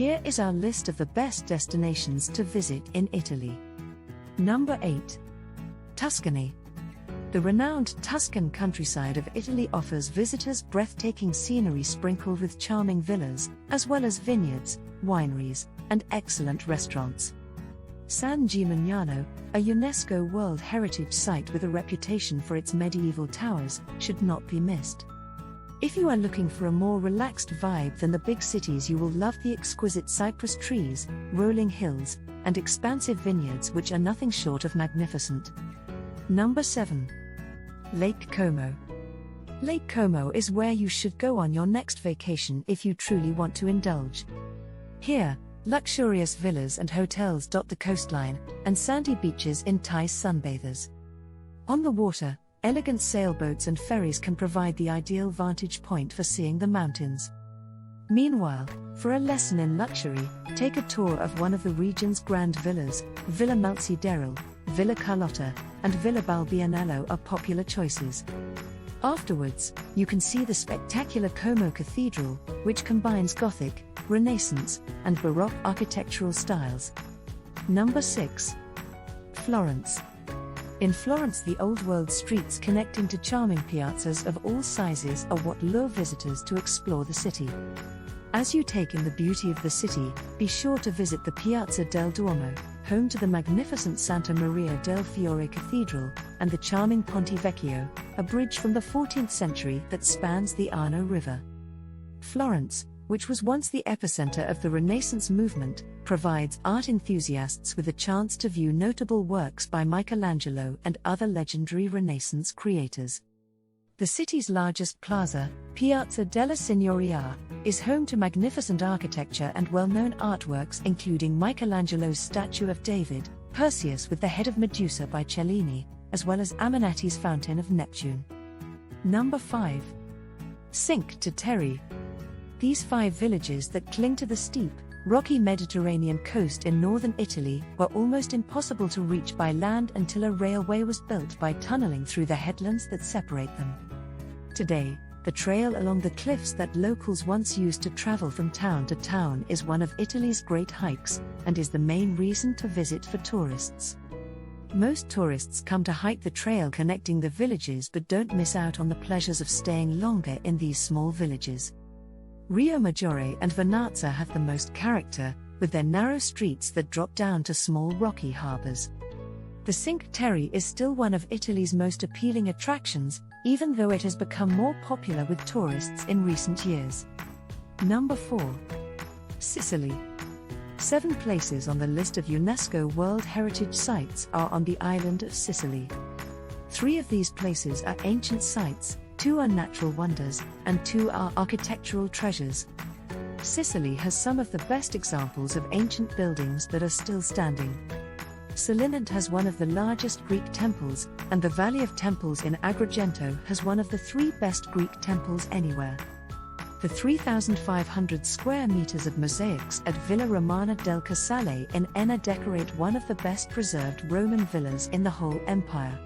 Here is our list of the best destinations to visit in Italy. Number 8. Tuscany. The renowned Tuscan countryside of Italy offers visitors breathtaking scenery sprinkled with charming villas, as well as vineyards, wineries, and excellent restaurants. San Gimignano, a UNESCO World Heritage Site with a reputation for its medieval towers, should not be missed. If you are looking for a more relaxed vibe than the big cities, you will love the exquisite cypress trees, rolling hills, and expansive vineyards which are nothing short of magnificent. Number 7. Lake Como. Lake Como is where you should go on your next vacation if you truly want to indulge. Here, luxurious villas and hotels dot the coastline, and sandy beaches entice sunbathers. On the water, elegant sailboats and ferries can provide the ideal vantage point for seeing the mountains. Meanwhile, for a lesson in luxury, take a tour of one of the region's grand villas. Villa Malcideril, Villa Carlotta, and Villa Balbianello are popular choices. Afterwards, you can see the spectacular Como Cathedral, which combines Gothic, Renaissance, and Baroque architectural styles. Number 6. Florence. In Florence, the old-world streets connecting to charming piazzas of all sizes are what lure visitors to explore the city. As you take in the beauty of the city, be sure to visit the Piazza del Duomo, home to the magnificent Santa Maria del Fiore Cathedral, and the charming Ponte Vecchio, a bridge from the 14th century that spans the Arno River. Florence, which was once the epicenter of the Renaissance movement, provides art enthusiasts with a chance to view notable works by Michelangelo and other legendary Renaissance creators. The city's largest plaza, Piazza della Signoria, is home to magnificent architecture and well-known artworks including Michelangelo's statue of David, Perseus with the head of Medusa by Cellini, as well as Aminati's Fountain of Neptune. Number 5. Cinque Terre. These 5 villages that cling to the steep, rocky Mediterranean coast in northern Italy were almost impossible to reach by land until a railway was built by tunneling through the headlands that separate them. Today, the trail along the cliffs that locals once used to travel from town to town is one of Italy's great hikes, and is the main reason to visit for tourists. Most tourists come to hike the trail connecting the villages but don't miss out on the pleasures of staying longer in these small villages. Rio Maggiore and Vernazza have the most character, with their narrow streets that drop down to small rocky harbors. The Cinque Terre is still one of Italy's most appealing attractions, even though it has become more popular with tourists in recent years. Number 4. Sicily. 7 places on the list of UNESCO World Heritage Sites are on the island of Sicily. 3 of these places are ancient sites, 2 are natural wonders, and 2 are architectural treasures. Sicily has some of the best examples of ancient buildings that are still standing. Selinunte has one of the largest Greek temples, and the Valley of Temples in Agrigento has one of the 3 best Greek temples anywhere. The 3,500 square meters of mosaics at Villa Romana del Casale in Enna decorate one of the best preserved Roman villas in the whole empire.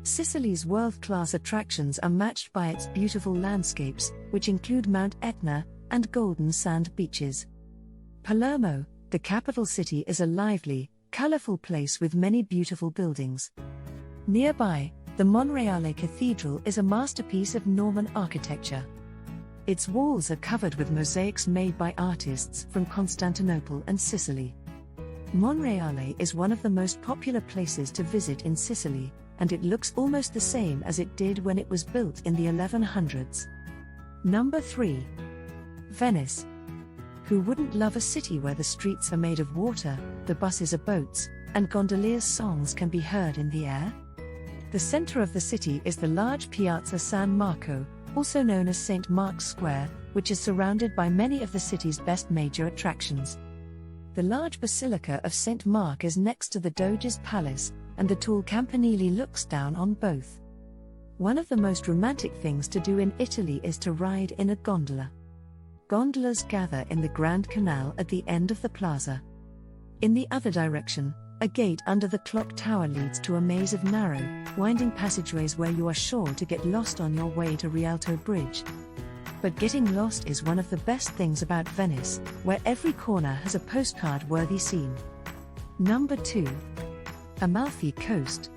Sicily's world-class attractions are matched by its beautiful landscapes, which include Mount Etna and golden sand beaches. Palermo, the capital city, is a lively, colorful place with many beautiful buildings. Nearby, the Monreale Cathedral is a masterpiece of Norman architecture. Its walls are covered with mosaics made by artists from Constantinople and Sicily. Monreale is one of the most popular places to visit in Sicily, and it looks almost the same as it did when it was built in the 1100s. Number 3. Venice. Who wouldn't love a city where the streets are made of water, the buses are boats, and gondoliers' songs can be heard in the air? The center of the city is the large Piazza San Marco, also known as St. Mark's Square, which is surrounded by many of the city's best major attractions. The large Basilica of St. Mark is next to the Doge's Palace, and the tall Campanile looks down on both. One of the most romantic things to do in Italy is to ride in a gondola. Gondolas gather in the Grand Canal at the end of the plaza. In the other direction, a gate under the clock tower leads to a maze of narrow, winding passageways where you are sure to get lost on your way to Rialto Bridge. But getting lost is one of the best things about Venice, where every corner has a postcard-worthy scene. Number 2. Amalfi Coast.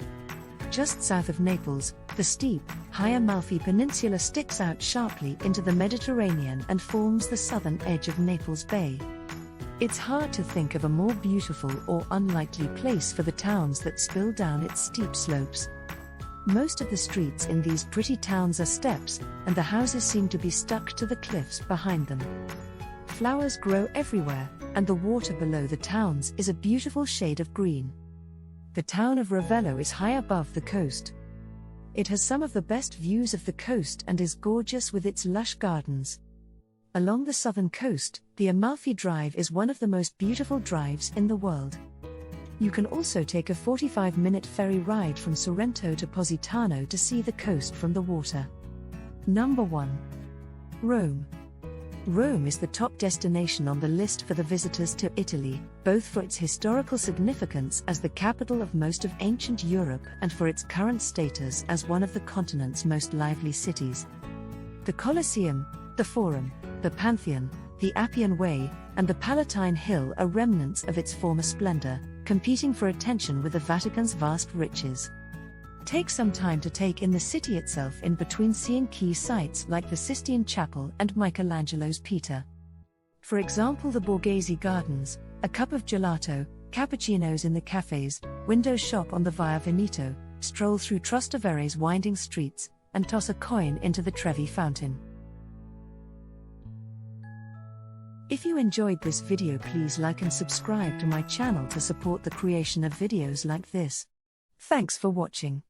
Just south of Naples, the steep, high Amalfi Peninsula sticks out sharply into the Mediterranean and forms the southern edge of Naples Bay. It's hard to think of a more beautiful or unlikely place for the towns that spill down its steep slopes. Most of the streets in these pretty towns are steps, and the houses seem to be stuck to the cliffs behind them. Flowers grow everywhere, and the water below the towns is a beautiful shade of green. The town of Ravello is high above the coast. It has some of the best views of the coast and is gorgeous with its lush gardens. Along the southern coast, the Amalfi Drive is one of the most beautiful drives in the world. You can also take a 45-minute ferry ride from Sorrento to Positano to see the coast from the water. Number 1. Rome. Rome is the top destination on the list for the visitors to Italy, both for its historical significance as the capital of most of ancient Europe and for its current status as one of the continent's most lively cities. The Colosseum, the Forum, the Pantheon, the Appian Way, and the Palatine Hill are remnants of its former splendor, competing for attention with the Vatican's vast riches. Take some time to take in the city itself in between seeing key sites like the Sistine Chapel and Michelangelo's Peter. For example, the Borghese Gardens, a cup of gelato, cappuccinos in the cafes, window shop on the Via Veneto, stroll through Trostavere's winding streets, and toss a coin into the Trevi Fountain. If you enjoyed this video, please like and subscribe to my channel to support the creation of videos like this. Thanks for watching.